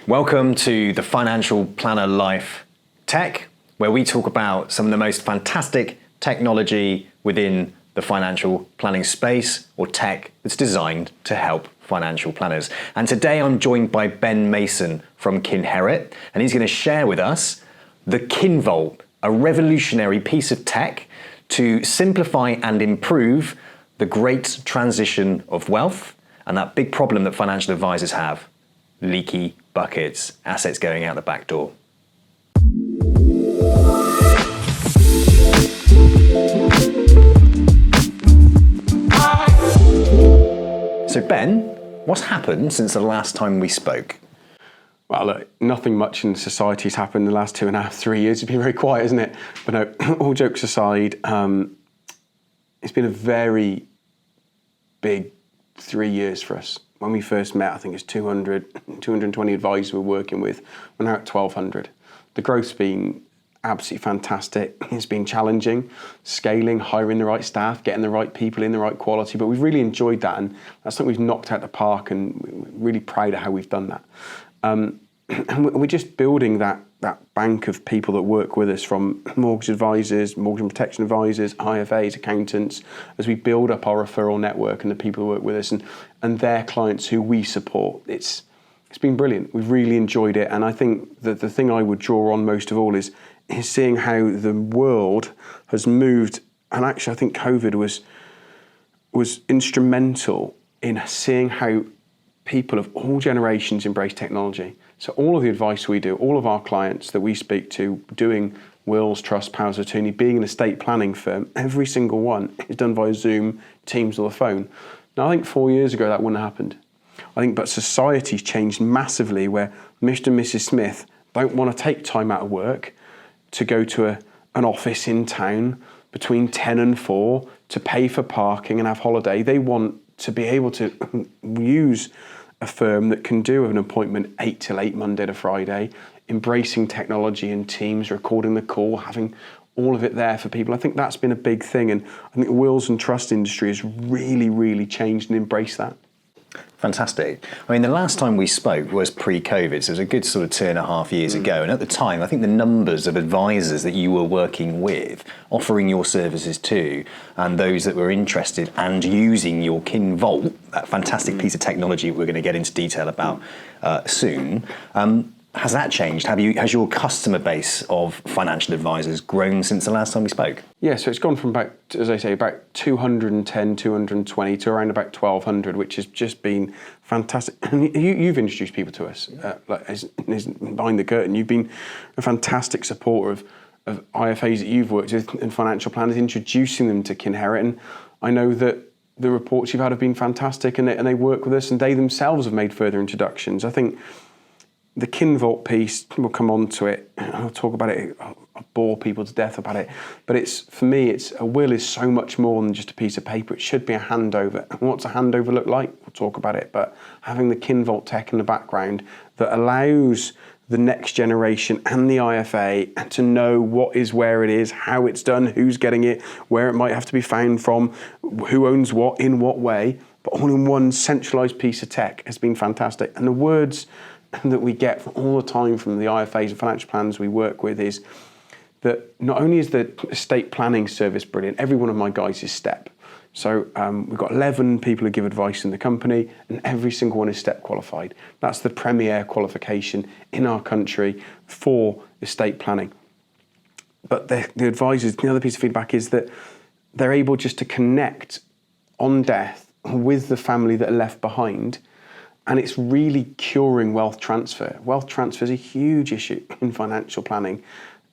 Welcome to the Financial Planner Life Tech, where we talk about some of the most fantastic technology within the financial planning space, or tech that's designed to help financial planners. And today I'm joined by Ben Mason from Kinherit, and he's going to share with us the Kinvault, a revolutionary piece of tech to simplify and improve the great transition of wealth and that big problem that financial advisors have: leaky buckets, assets going out the back door. So Ben, what's happened since the last time we spoke? Well, look, nothing much in society has happened in the last 2.5, 3 years. It's been very quiet, isn't it? But no, all jokes aside, it's been a very big 3 years for us. When we first met, I think it's 220 advisors we're working with. We're now at 1,200. The growth's been absolutely fantastic. It's been challenging, scaling, hiring the right staff, getting the right people in the right quality, but we've really enjoyed that, and that's something we've knocked out the park, and we're really proud of how we've done that. And we're just building that bank of people that work with us, from mortgage advisors, mortgage and protection advisors, IFAs, accountants, as we build up our referral network and the people who work with us and their clients who we support. It's been brilliant. We've really enjoyed it, and I think that the thing I would draw on most of all is seeing how the world has moved. And actually, I think COVID was instrumental in seeing how people of all generations embrace technology. So all of the advice we do, all of our clients that we speak to, doing wills, trust, powers of attorney, being an estate planning firm, every single one is done via Zoom, Teams, or the phone. Now, I think 4 years ago that wouldn't have happened. But society's changed massively, where Mr. and Mrs. Smith don't want to take time out of work to go to an office in town between 10 and 4 to pay for parking and have holiday. They want to be able to use a firm that can do an appointment 8 till 8 Monday to Friday, embracing technology and Teams, recording the call, having all of it there for people. I think that's been a big thing, and I think the wills and trust industry has really, really changed and embraced that. Fantastic. I mean, the last time we spoke was pre-COVID, so it was a good sort of 2.5 years ago. And at the time, I think the numbers of advisors that you were working with, offering your services to, and those that were interested and using your Kinvault, that fantastic piece of technology we're going to get into detail about soon, has that changed? Has your customer base of financial advisors grown since the last time we spoke? Yeah, so it's gone from about 210, 220 to around about 1,200, which has just been fantastic. And you've introduced people to us, as behind the curtain. You've been a fantastic supporter of IFAs that you've worked with and financial planners, introducing them to Kinherit. And I know that the reports you've had have been fantastic, and they work with us, and they themselves have made further introductions. I think the Kinvault piece, we'll come on to it, I'll talk about it, I'll bore people to death about it, but for me, a will is so much more than just a piece of paper. It should be a handover. And what's a handover look like? We'll talk about it, but having the Kinvault tech in the background that allows the next generation and the IFA to know what is where it is, how it's done, who's getting it, where it might have to be found from, who owns what, in what way, but all in one centralised piece of tech has been fantastic. And the words that we get all the time from the IFAs and financial planners we work with is that not only is the estate planning service brilliant, every one of my guys is STEP. So we've got 11 people who give advice in the company, and every single one is STEP qualified. That's the premier qualification in our country for estate planning. But the advisors, the other piece of feedback is that they're able just to connect on death with the family that are left behind. And it's really curing wealth transfer. Wealth transfer is a huge issue in financial planning.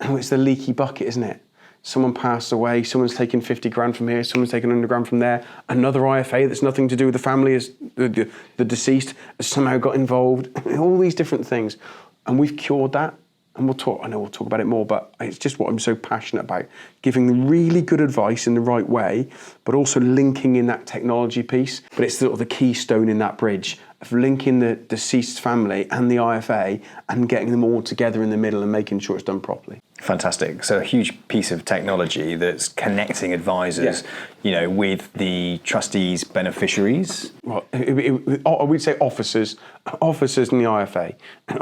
It's the leaky bucket, isn't it? Someone passed away, someone's taken 50 grand from here, someone's taken 100 grand from there. Another IFA that's nothing to do with the family, as the deceased has somehow got involved. All these different things. And we've cured that. And I know we'll talk about it more, but it's just what I'm so passionate about. Giving them really good advice in the right way, but also linking in that technology piece. But it's sort of the keystone in that bridge of linking the deceased family and the IFA and getting them all together in the middle and making sure it's done properly. Fantastic. So a huge piece of technology that's connecting advisors, with the trustees' beneficiaries. Well, I would say officers in the IFA,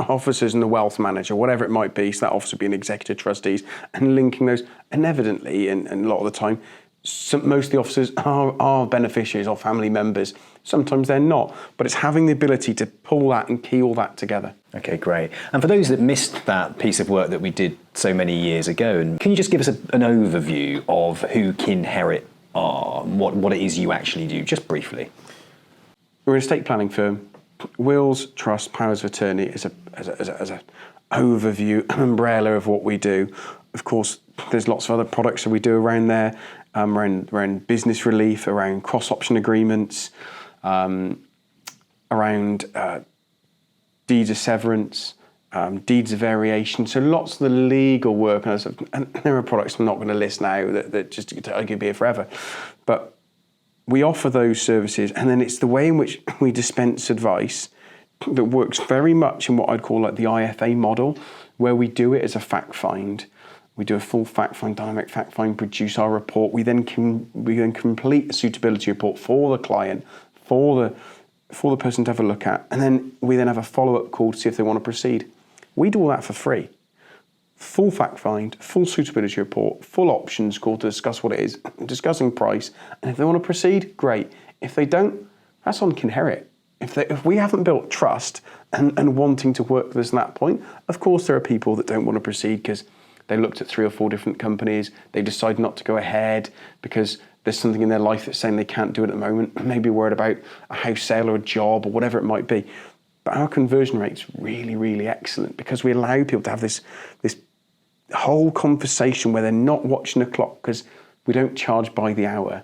officers in the wealth manager, whatever it might be. So that officer being executor trustees and linking those. And evidently, and a lot of the time, most of the officers are beneficiaries or family members. Sometimes they're not, but it's having the ability to pull that and key all that together. Okay, great. And for those that missed that piece of work that we did so many years ago, and can you just give us an overview of who Kinherit are, what it is you actually do, just briefly? We're an estate planning firm. Wills, trust, powers of attorney as a overview, an umbrella of what we do. Of course, there's lots of other products that we do around there, around business relief, around cross-option agreements, around deeds of severance, deeds of variation. So lots of the legal work, and there are products I'm not going to list now that just I could be here forever. But we offer those services, and then it's the way in which we dispense advice that works very much in what I'd call like the IFA model, where we do it as a fact find. We do a full fact find, dynamic fact find, produce our report. We then complete a suitability report for the client, for the person to have a look at, and then we then have a follow-up call to see if they want to proceed. We do all that for free. Full fact find, full suitability report, full options call to discuss what it is, discussing price, and if they want to proceed, great. If they don't, that's on Kinherit. If we haven't built trust and wanting to work with us at that point, of course there are people that don't want to proceed because they looked at 3 or 4 different companies, they decide not to go ahead because there's something in their life that's saying they can't do it at the moment, maybe worried about a house sale or a job or whatever it might be. But our conversion rate's really, really excellent because we allow people to have this whole conversation where they're not watching the clock because we don't charge by the hour.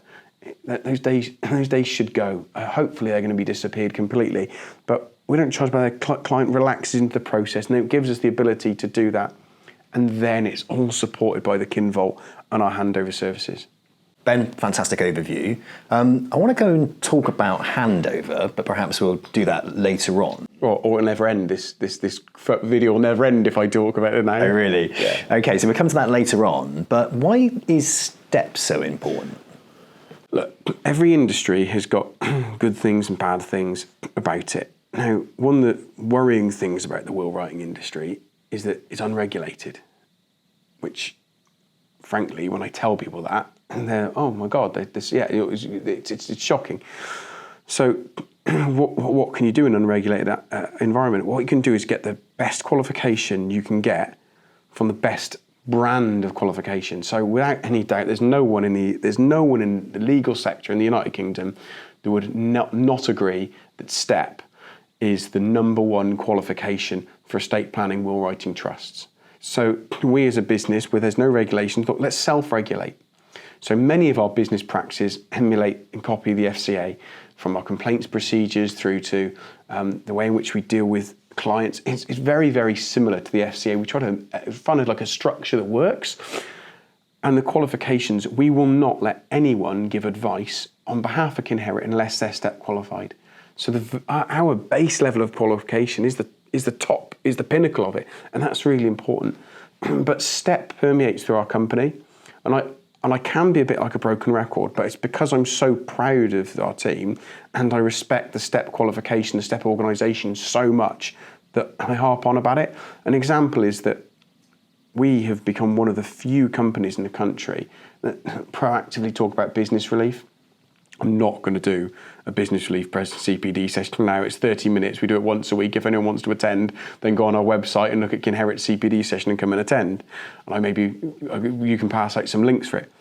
Those days should go. Hopefully they're going to be disappeared completely, but we don't charge by the client relaxes into the process, and it gives us the ability to do that. And then it's all supported by the Kinvault and our handover services. Ben, fantastic overview. I want to go and talk about handover, but perhaps we'll do that later on. Or it'll never end. This video will never end if I talk about it now. Oh, really? Yeah. Okay, so we'll come to that later on. But why is STEP so important? Look, every industry has got good things and bad things about it. Now, one of the worrying things about the will writing industry is that it's unregulated, which, frankly, when I tell people that, and they're, oh my God, it's shocking. So what can you do in an unregulated environment? What you can do is get the best qualification you can get from the best brand of qualification. So without any doubt, there's no one in the legal sector in the United Kingdom that would not agree that STEP is the number one qualification for estate planning, will writing trusts. So we as a business, where there's no regulation, thought let's self-regulate. So many of our business practices emulate and copy the FCA, from our complaints procedures through to the way in which we deal with clients. It's very, very similar to the FCA. We try to find like a structure that works. And the qualifications, we will not let anyone give advice on behalf of Kinherit unless they're STEP qualified. So our base level of qualification is the top, is the pinnacle of it, and that's really important. But STEP permeates through our company, and I can be a bit like a broken record, but it's because I'm so proud of our team and I respect the STEP qualification, the STEP organisation so much that I harp on about it. An example is that we have become one of the few companies in the country that proactively talk about business relief. I'm not going to do a business relief CPD session now. It's 30 minutes. We do it once a week. If anyone wants to attend, then go on our website and look at Kinherit CPD session and come and attend. And you can pass out some links for it.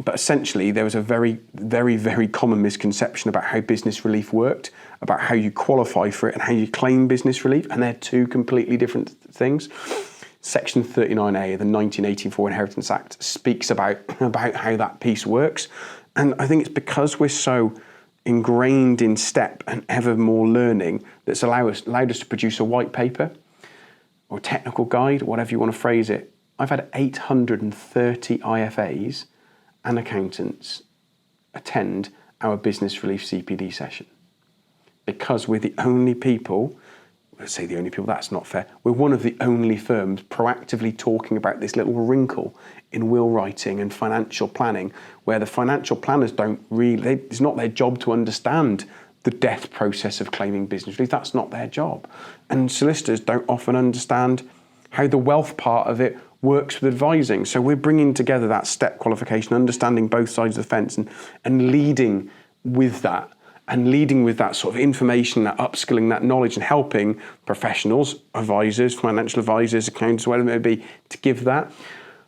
But essentially, there was a very, very, very common misconception about how business relief worked, about how you qualify for it and how you claim business relief. And they're two completely different things. Section 39A of the 1984 Inheritance Act speaks about how that piece works. And I think it's because we're so ingrained in STEP and ever more learning that's allowed us to produce a white paper or a technical guide, whatever you want to phrase it. I've had 830 IFAs and accountants attend our business relief CPD session because we're the only people let's say the only people, that's not fair. We're one of the only firms proactively talking about this little wrinkle in will writing and financial planning, where the financial planners don't really, it's not their job to understand the death process of claiming business relief. That's not their job. And solicitors don't often understand how the wealth part of it works with advising. So we're bringing together that step qualification, understanding both sides of the fence and leading with that. And leading with that sort of information, that upskilling, that knowledge, and helping professionals, advisors, financial advisors, accountants, whatever it may be, to give that.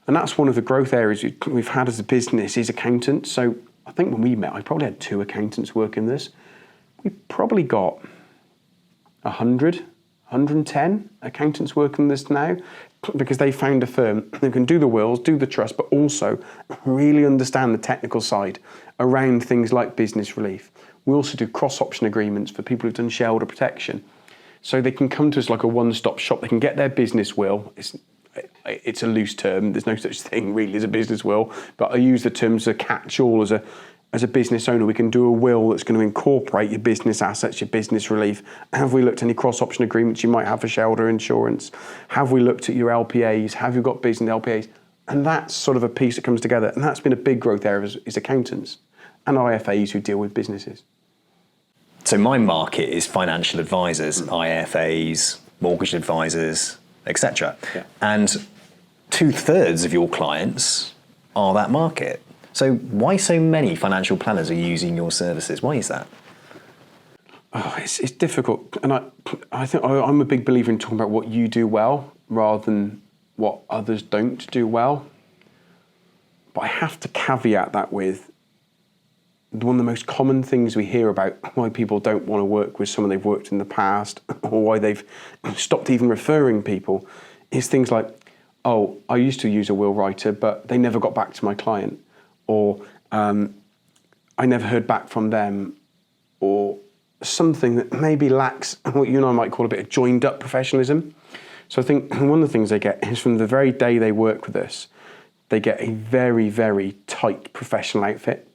And that's one of the growth areas we've had as a business is accountants. So I think when we met, I probably had 2 accountants working this. We've probably got 100, 110 accountants working this now, because they found a firm that can do the wills, do the trust, but also really understand the technical side around things like business relief. We also do cross-option agreements for people who've done shareholder protection. So they can come to us like a one-stop shop. They can get their business will. It's a loose term. There's no such thing really as a business will, but I use the term as a catch-all. As a business owner, we can do a will that's going to incorporate your business assets, your business relief. Have we looked at any cross-option agreements you might have for shareholder insurance? Have we looked at your LPAs? Have you got business LPAs? And that's sort of a piece that comes together. And that's been a big growth area is accountants and IFAs who deal with businesses. So my market is financial advisors, IFAs, mortgage advisors, etc. Yeah. And 2/3 of your clients are that market. So why so many financial planners are using your services? Why is that? Oh, it's difficult. And I think I'm a big believer in talking about what you do well rather than what others don't do well. But I have to caveat that with one of the most common things we hear about why people don't want to work with someone they've worked in the past, or why they've stopped even referring people, is things like, oh, I used to use a will writer, but they never got back to my client, or I never heard back from them, or something that maybe lacks what you and I might call a bit of joined up professionalism. So I think one of the things they get is from the very day they work with us, they get a very, very tight professional outfit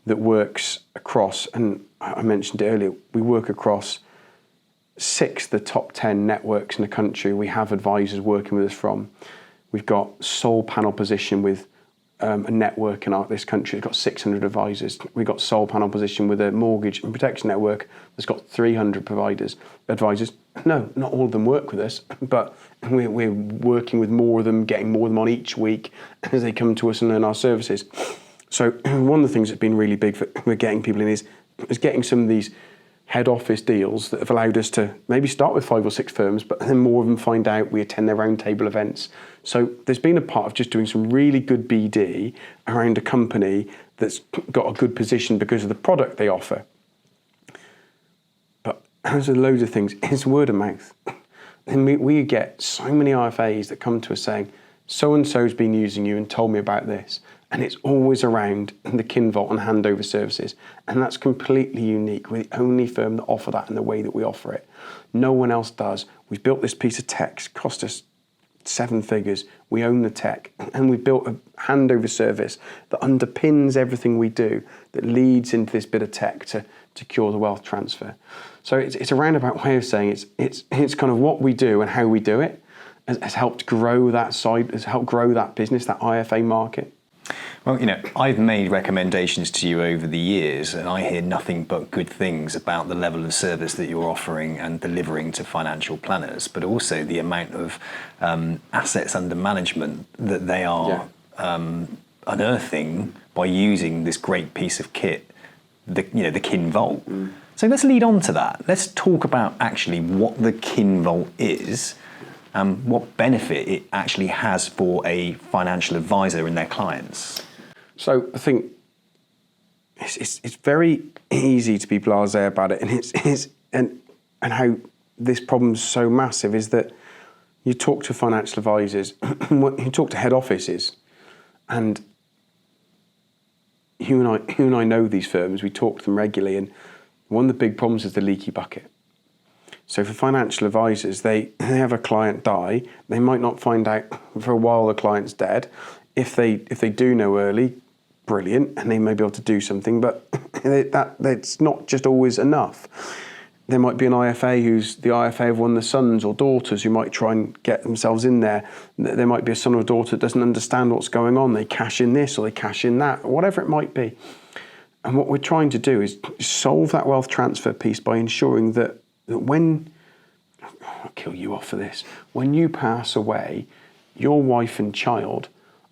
that works across, and I mentioned it earlier, we work across 6 of the top 10 networks in the country. We have advisors working with us from. We've got sole panel position with a network in this country that's got 600 advisors. We've got sole panel position with a mortgage and protection network that's got 300 advisors. No, not all of them work with us, but we're working with more of them, getting more of them on each week as they come to us and learn our services. So one of the things that's been really big for getting people in is getting some of these head office deals that have allowed us to maybe start with 5 or 6 firms, but then more of them find out, we attend their roundtable events. So there's been a part of just doing some really good BD around a company that's got a good position because of the product they offer. But there's a load of things, it's word of mouth. And we get so many IFAs that come to us saying, so-and-so's been using you and told me about this. And it's always around the Kinvault and handover services. And that's completely unique. We're the only firm that offer that in the way that we offer it. No one else does. We've built this piece of tech, it's cost us 7 figures. We own the tech. And we've built a handover service that underpins everything we do, that leads into this bit of tech to cure the wealth transfer. So it's a roundabout way of saying it's kind of what we do and how we do it has helped grow that side, has helped grow that business, that IFA market. Well, I've made recommendations to you over the years, and I hear nothing but good things about the level of service that you're offering and delivering to financial planners, but also the amount of assets under management that they are unearthing by using this great piece of kit, the Kinvault. So let's lead on to that. Let's talk about actually what the Kinvault is, what benefit it actually has for a financial advisor and their clients. So I think it's very easy to be blasé about it, and how this problem's so massive is that you talk to financial advisors, you talk to head offices, and you and I know these firms. We talk to them regularly, and one of the big problems is the leaky bucket. So for financial advisors, they have a client die. They might not find out for a while the client's dead. If they do know early, brilliant, and they may be able to do something, but that's not just always enough. there might be an IFA who's the IFA of one of the sons or daughters who might try and get themselves in there. There might be a son or a daughter that doesn't understand what's going on. They cash in this or they cash in that, or whatever it might be. And what we're trying to do is solve that wealth transfer piece by ensuring that when, I'll kill you off for this, when you pass away, your wife and child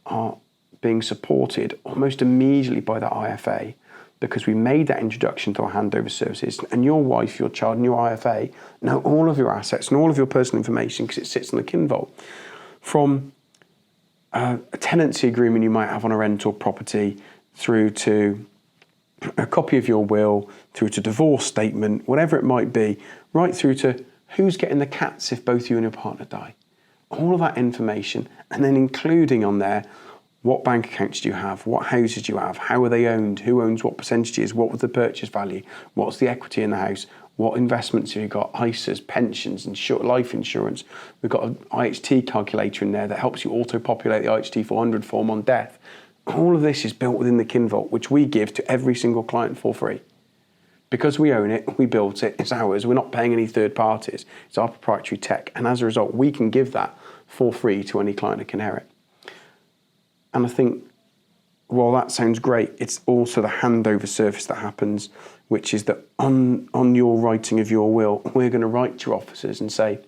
are being supported almost immediately by that IFA, because we made that introduction to our handover services, and your wife, your child and your IFA know all of your assets and all of your personal information because it sits in the Kinvault. From a tenancy agreement you might have on a rental property, through to a copy of your will, through to divorce statement, whatever it might be, right through to who's getting the cats if both you and your partner die. All of that information, and then including on there, what bank accounts do you have? What houses do you have? How are they owned? Who owns what percentages? What was the purchase value? What's the equity in the house? What investments have you got? ISAs, pensions, life insurance. We've got an IHT calculator in there that helps you auto-populate the IHT 400 form on death. All of this is built within the Kinvault, which we give to every single client for free. Because we own it, we built it, it's ours, we're not paying any third parties. It's our proprietary tech. And as a result, we can give that for free to any client at Kinherit. And I think, while that sounds great, it's also the handover service that happens, which is that on your writing of your will, we're going to write to your officers and say,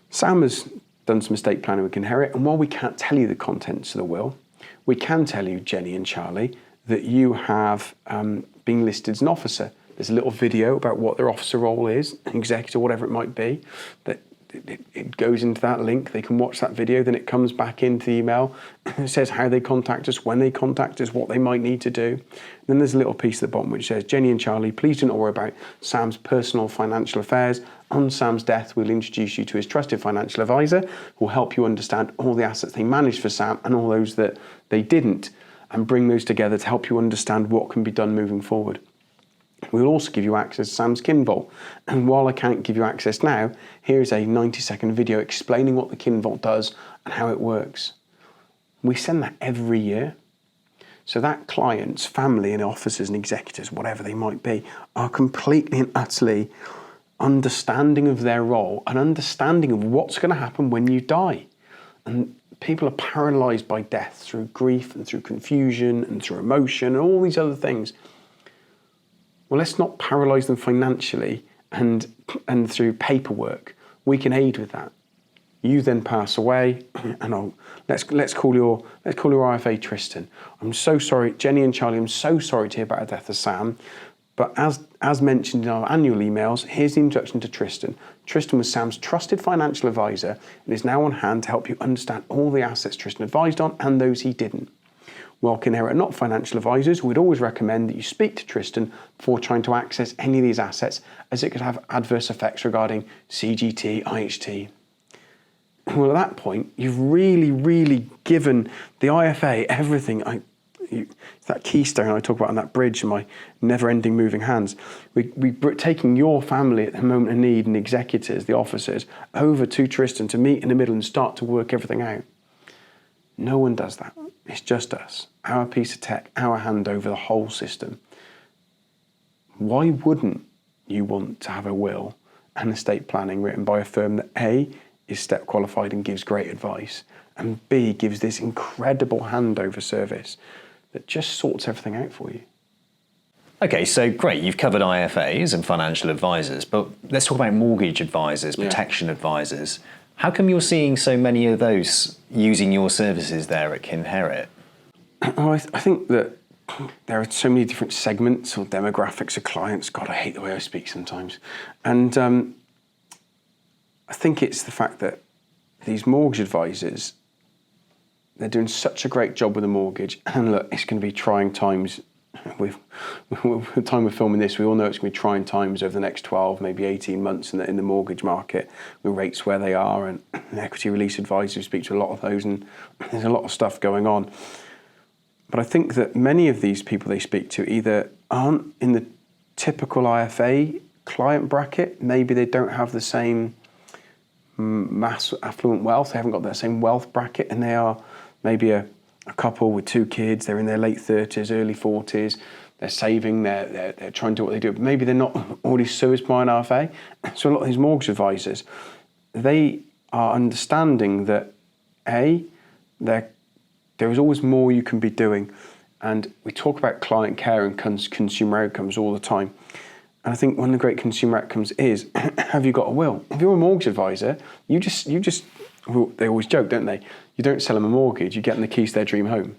Sam has done some estate planning with Kinherit, and while we can't tell you the contents of the will, we can tell you, Jenny and Charlie, that you have been listed as an officer. There's a little video about what their officer role is, an executor, whatever it might be, that it goes into that link. They can watch that video, then it comes back into the email. It says how they contact us, when they contact us, what they might need to do. And then there's a little piece at the bottom which says, Jenny and Charlie, please do not worry about Sam's personal financial affairs. On Sam's death, we'll introduce you to his trusted financial advisor who will help you understand all the assets they managed for Sam and all those that they didn't, and bring those together to help you understand what can be done moving forward. We'll also give you access to Sam's Kinvault. And while I can't give you access now, here's a 90-second video explaining what the Kinvault does and how it works. We send that every year. So that client's family and officers and executors, whatever they might be, are completely and utterly understanding of their role and understanding of what's going to happen when you die. And people are paralysed by death through grief and through confusion and through emotion and all these other things. Well, let's not paralyse them financially and through paperwork. We can aid with that. You then pass away, and let's call your IFA Tristan. I'm so sorry, Jenny and Charlie. I'm so sorry to hear about the death of Sam. But as mentioned in our annual emails, here's the introduction to Tristan. Tristan was Sam's trusted financial advisor and is now on hand to help you understand all the assets Tristan advised on and those he didn't. While Kinherit are not financial advisors, we'd always recommend that you speak to Tristan before trying to access any of these assets, as it could have adverse effects regarding CGT, IHT. Well, at that point, you've really, really given the IFA everything. It's that keystone I talk about on that bridge in my never-ending moving hands. We're taking your family at the moment of need and executors, the officers, over to Tristan to meet in the middle and start to work everything out. No one does that. It's just us. Our piece of tech, our handover, the whole system. Why wouldn't you want to have a will and estate planning written by a firm that A, is step qualified and gives great advice, and B, gives this incredible handover service that just sorts everything out for you? Okay, so great, you've covered IFAs and financial advisors, but let's talk about mortgage advisors, protection advisors. How come you're seeing so many of those using your services there at Kinherit? Oh, I think that there are so many different segments or demographics of clients. God, I hate the way I speak sometimes. And I think it's the fact that these mortgage advisors, they're doing such a great job with the mortgage. And look, it's going to be trying times. With the time we're filming this, we all know it's going to be trying times over the next 12, maybe 18 months in the mortgage market, with rates where they are, and equity release advisors speak to a lot of those, and there's a lot of stuff going on. But I think that many of these people they speak to either aren't in the typical IFA client bracket, maybe they don't have the same mass affluent wealth, they haven't got that same wealth bracket, and they are maybe a couple with 2 kids, they're in their late 30s, early 40s, they're saving, they're trying to do what they do. Maybe they're not already serviced by an IFA. So a lot of these mortgage advisors, they are understanding that there is always more you can be doing. And we talk about client care and consumer outcomes all the time. And I think one of the great consumer outcomes is, have you got a will? If you're a mortgage advisor, you just well, they always joke, don't they? You don't sell them a mortgage, you get them the keys to their dream home.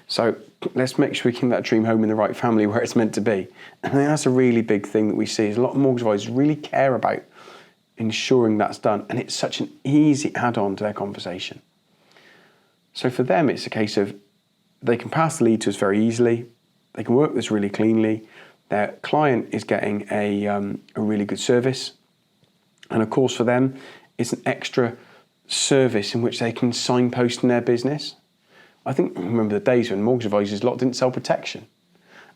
So let's make sure we keep that dream home in the right family where it's meant to be. And I think that's a really big thing that we see, is a lot of mortgage advisors really care about ensuring that's done. And it's such an easy add-on to their conversation. So for them, it's a case of they can pass the lead to us very easily. They can work this really cleanly. Their client is getting a really good service. And of course for them, it's an extra service in which they can signpost in their business. I remember the days when mortgage advisors a lot didn't sell protection.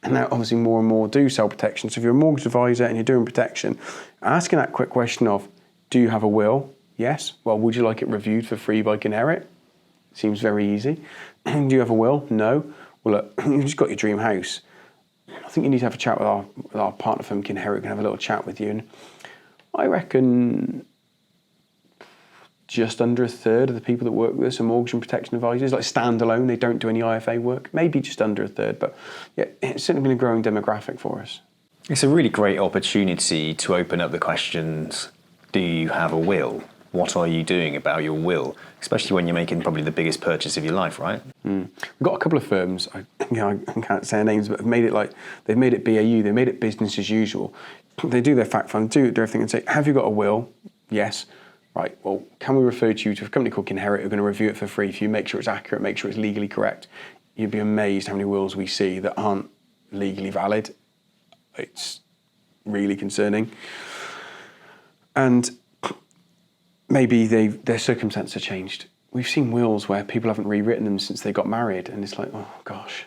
And now obviously more and more do sell protection. So if you're a mortgage advisor and you're doing protection, asking that quick question of, do you have a will? Yes. Well, would you like it reviewed for free by Kinherit? Seems very easy. Do you have a will? No. Well, look, you've just got your dream house. I think you need to have a chat with our partner firm, Kinherit. We can have a little chat with you. And I reckon just under a third of the people that work with us are mortgage and protection advisors, like standalone. They don't do any IFA work. Maybe just under a third, but yeah, it's certainly been a growing demographic for us. It's a really great opportunity to open up the questions. Do you have a will? What are you doing about your will? Especially when you're making probably the biggest purchase of your life, right? We've got a couple of firms, I can't say their names, but they've made it BAU, they made it business as usual. They do their fact find, do everything and say, have you got a will? Yes. Right, well, can we refer you to a company called Kinherit who are going to review it for free for you, make sure it's accurate, make sure it's legally correct. You'd be amazed how many wills we see that aren't legally valid. It's really concerning. And maybe their circumstances have changed. We've seen wills where people haven't rewritten them since they got married, and it's like, oh gosh,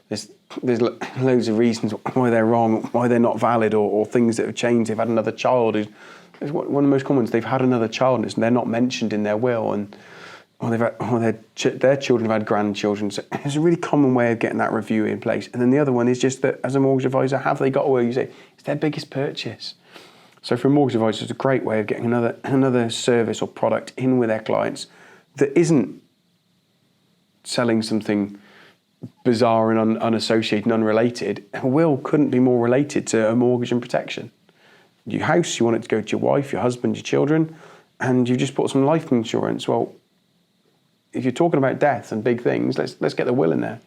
there's loads of reasons why they're wrong, why they're not valid, or things that have changed. They've had another child. One of the most common ones, they've had another child and they're not mentioned in their will, or their children have had grandchildren. So it's a really common way of getting that review in place. And then the other one is just that as a mortgage advisor, have they got a will? You say, it's their biggest purchase. So for a mortgage advisor, it's a great way of getting another service or product in with their clients that isn't selling something bizarre and unassociated and unrelated. A will couldn't be more related to a mortgage and protection. Your house, you want it to go to your wife, your husband, your children, and you've just bought some life insurance. Well, if you're talking about death and big things, let's get the will in there.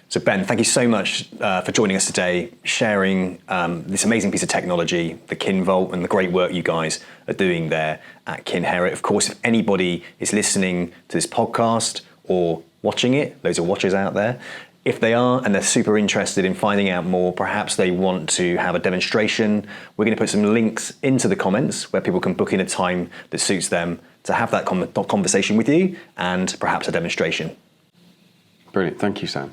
So Ben, thank you so much for joining us today, sharing this amazing piece of technology, the Kinvault, and the great work you guys are doing there at Kinherit. Of course, if anybody is listening to this podcast or watching it, those are watchers out there, if they are and they're super interested in finding out more, perhaps they want to have a demonstration, we're going to put some links into the comments where people can book in a time that suits them to have that conversation with you and perhaps a demonstration. Brilliant. Thank you, Sam.